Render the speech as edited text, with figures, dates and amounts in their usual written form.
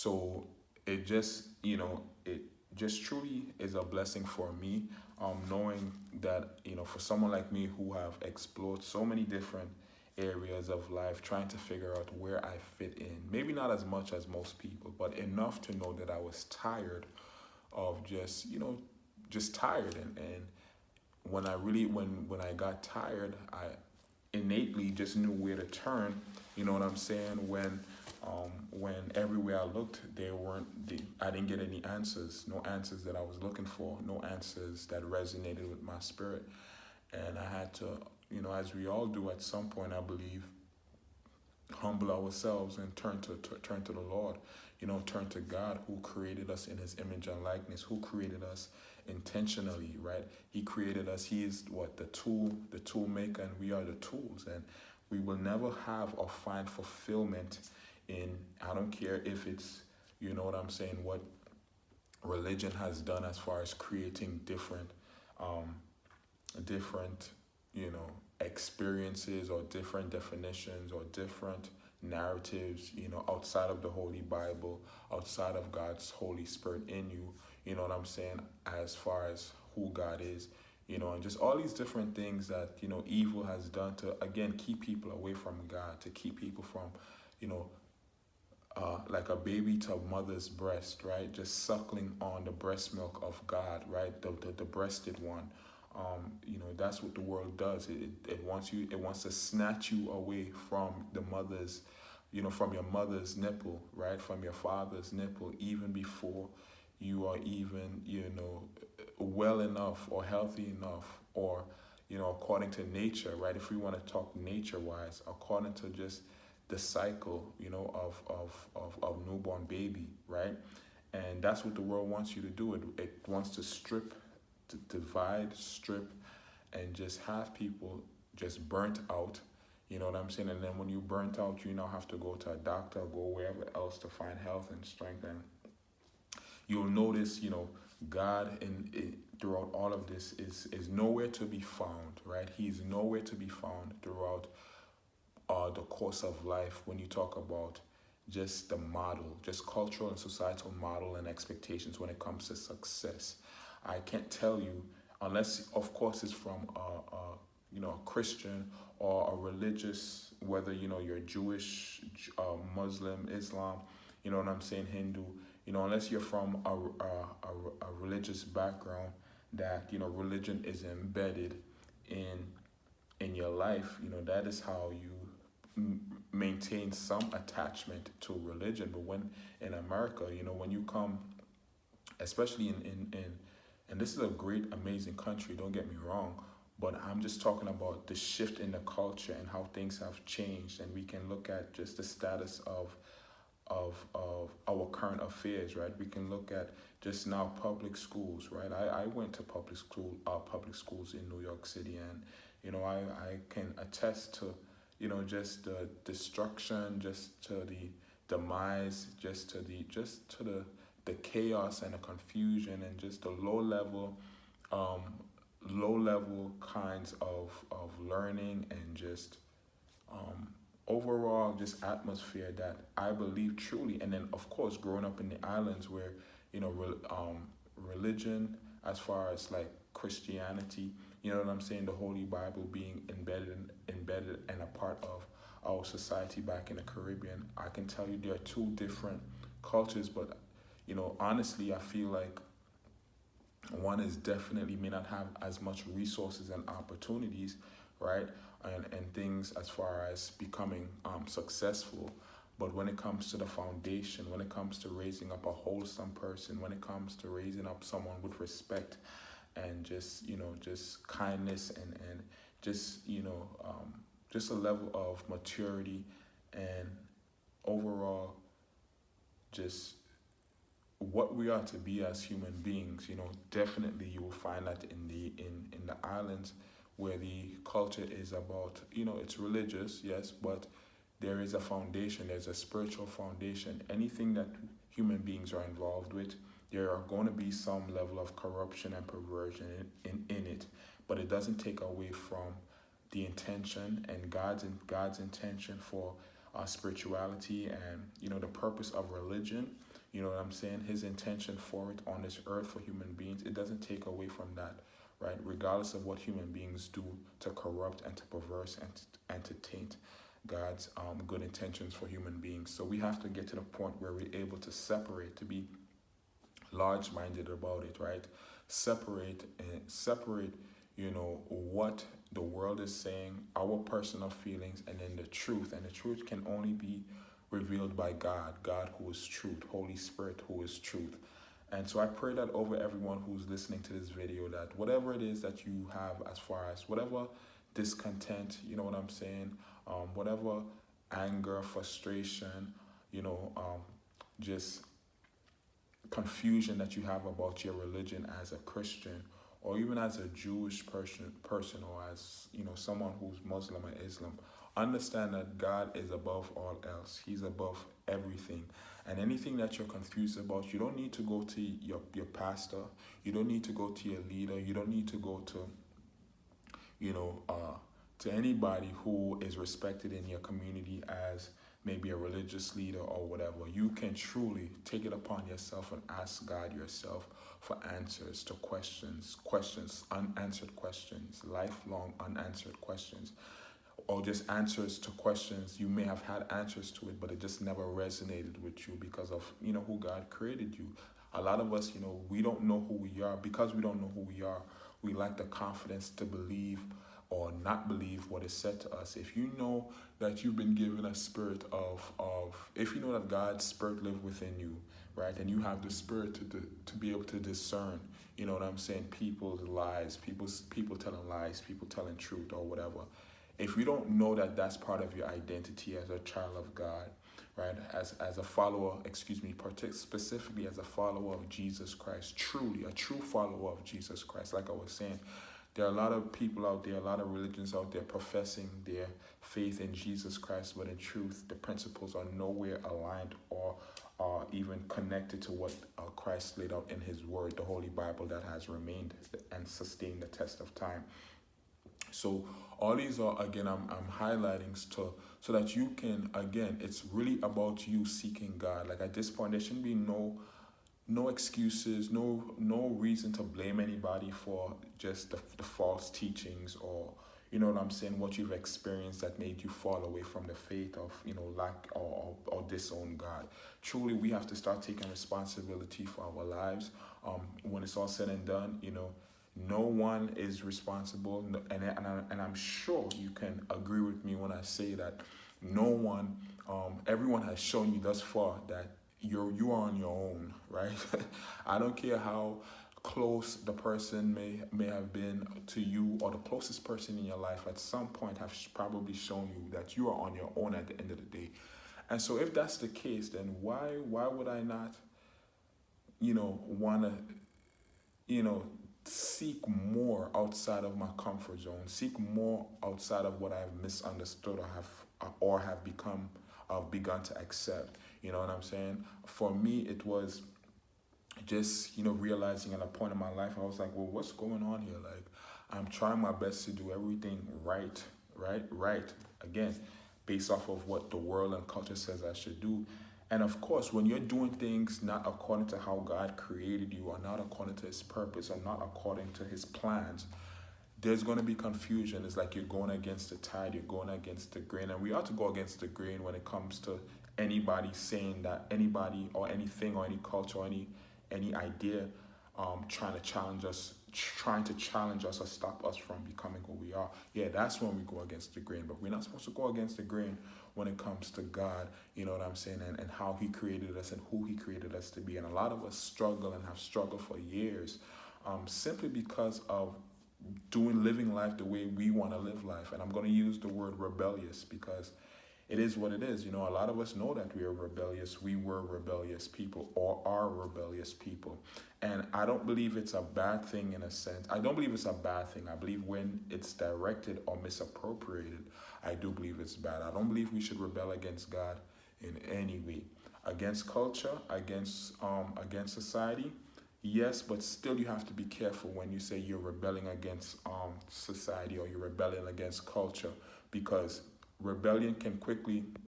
So it just, it just truly is a blessing for me, knowing that, for someone like me who have explored so many different areas of life, trying to figure out where I fit in. Maybe not as much as most people, but enough to know that I was tired of just, just tired. And when when I got tired, I innately just knew where to turn. You know what I'm saying? When everywhere I looked, I didn't get any answers, no answers that I was looking for, no answers that resonated with my spirit. And I had to, as we all do at some point, I believe, humble ourselves and turn to the Lord. Turn to God, who created us in His image and likeness, who created us intentionally, right? He created us. He is what, the tool maker, and we are the tools. And we will never have or find fulfillment in, I don't care if it's, you know what I'm saying, what religion has done as far as creating different experiences or different definitions or different narratives, outside of the Holy Bible, outside of God's Holy Spirit in you. You know what I'm saying? As far as who God is, and just all these different things that, evil has done to, again, keep people away from God, to keep people from, like a baby to a mother's breast, right? Just suckling on the breast milk of God, right? The breasted one. That's what the world does. It wants to snatch you away from the mother's, from your mother's nipple, right? From your father's nipple, even before you are even, well enough or healthy enough, or, according to nature, right? If we want to talk nature wise, according to just the cycle, of newborn baby, right? And that's what the world wants you to do. It wants to strip, to divide, strip, and just have people just burnt out. You know what I'm saying? And then when you burnt out, you now have to go to a doctor, go wherever else to find health and strength. And you'll notice, God throughout all of this is nowhere to be found, right? He's nowhere to be found throughout the course of life when you talk about just the model, just cultural and societal model and expectations when it comes to success. I can't tell you, unless of course it's from a Christian or a religious, whether you're Jewish, Muslim, Islam, you know what I'm saying, Hindu, unless you're from a religious background that religion is embedded in your life, that is how you maintain some attachment to religion. But when in America, when you come, especially in and this is a great, amazing country, don't get me wrong, but I'm just talking about the shift in the culture and how things have changed. And we can look at just the status of our current affairs, right? We can look at just now public schools, right? I went to public schools in New York City, and I can attest to just the destruction, just to the demise, just to the chaos and the confusion, and just the low level kinds of learning, and just overall just atmosphere that I believe truly. And then of course growing up in the islands where religion, as far as like Christianity, you know what I'm saying, the Holy Bible being embedded and a part of our society back in the Caribbean, I can tell you there are two different cultures. But honestly, I feel like one is definitely may not have as much resources and opportunities, right? And things as far as becoming successful. But when it comes to the foundation, when it comes to raising up a wholesome person, when it comes to raising up someone with respect and just, just kindness and just, just a level of maturity and overall just what we are to be as human beings, definitely you will find that in the islands, where the culture is about, it's religious, yes, but there is a foundation, there's a spiritual foundation. Anything that human beings are involved with, there are going to be some level of corruption and perversion in it, but it doesn't take away from the intention and God's intention for spirituality and the purpose of religion. You know what I'm saying? His intention for it on this earth for human beings, it doesn't take away from that, right? Regardless of what human beings do to corrupt and to perverse and to taint God's good intentions for human beings. So we have to get to the point where we're able to separate, to be large-minded about it, right? Separate, what the world is saying, our personal feelings, and then the truth. And the truth can only be revealed by God who is truth, Holy Spirit who is truth. And so I pray that over everyone who's listening to this video, that whatever it is that you have as far as whatever discontent, you know what I'm saying, whatever anger, frustration, just confusion that you have about your religion as a Christian, or even as a Jewish person, or as someone who's Muslim or Islam, understand that God is above all else. He's above everything. And anything that you're confused about, you don't need to go to your pastor. You don't need to go to your leader. You don't need to go to to anybody who is respected in your community as maybe a religious leader or whatever. You can truly take it upon yourself and ask God yourself for answers to questions, unanswered questions, lifelong unanswered questions, or just answers to questions. You may have had answers to it, but it just never resonated with you because of, who God created you. A lot of us, we don't know who we are. Because we don't know who we are, we lack the confidence to believe or not believe what is said to us. If you know that you've been given a spirit if you know that God's spirit lives within you, right, and you have the spirit to be able to discern, you know what I'm saying, people's lies, people telling lies, people telling truth or whatever. If you don't know that that's part of your identity as a child of God, right, as a follower, specifically as a follower of Jesus Christ, truly a true follower of Jesus Christ, like I was saying, there are a lot of people out there, a lot of religions out there professing their faith in Jesus Christ, but in truth, the principles are nowhere aligned or even connected to what Christ laid out in his word, the Holy Bible that has remained and sustained the test of time. So all these are, again, I'm highlighting so that you can, again, it's really about you seeking God. Like at this point, there shouldn't be no excuses, no reason to blame anybody for just the false teachings, or what I'm saying, what you've experienced that made you fall away from the faith of lack or disown God. Truly, we have to start taking responsibility for our lives. When it's all said and done, no one is responsible, and I'm sure you can agree with me when I say that everyone has shown you thus far that you are on your own, right? I don't care how close the person may have been to you, or the closest person in your life at some point have probably shown you that you are on your own at the end of the day. And so if that's the case, then why would I not want to seek more outside of my comfort zone, seek more outside of what I've misunderstood or have begun to accept. You know what I'm saying? For me, it was just, realizing at a point in my life, I was like, well, what's going on here? Like, I'm trying my best to do everything right. Again, based off of what the world and culture says I should do. And of course, when you're doing things not according to how God created you, or not according to his purpose, or not according to his plans, there's going to be confusion. It's like you're going against the tide, you're going against the grain. And we ought to go against the grain when it comes to anybody saying that anybody or anything or any culture or any idea trying to challenge us or stop us from becoming who we are. Yeah, that's when we go against the grain. But we're not supposed to go against the grain when it comes to God, you know what I'm saying, and how he created us and who he created us to be. And a lot of us struggle and have struggled for years simply because of living life the way we want to live life. And I'm going to use the word rebellious because it is what it is. A lot of us know that we are rebellious. We were rebellious people, or are rebellious people. And I don't believe it's a bad thing in a sense. I don't believe it's a bad thing. I believe when it's directed or misappropriated, I do believe it's bad. I don't believe we should rebel against God in any way. Against culture, against society, yes, but still you have to be careful when you say you're rebelling against society, or you're rebelling against culture, because rebellion can quickly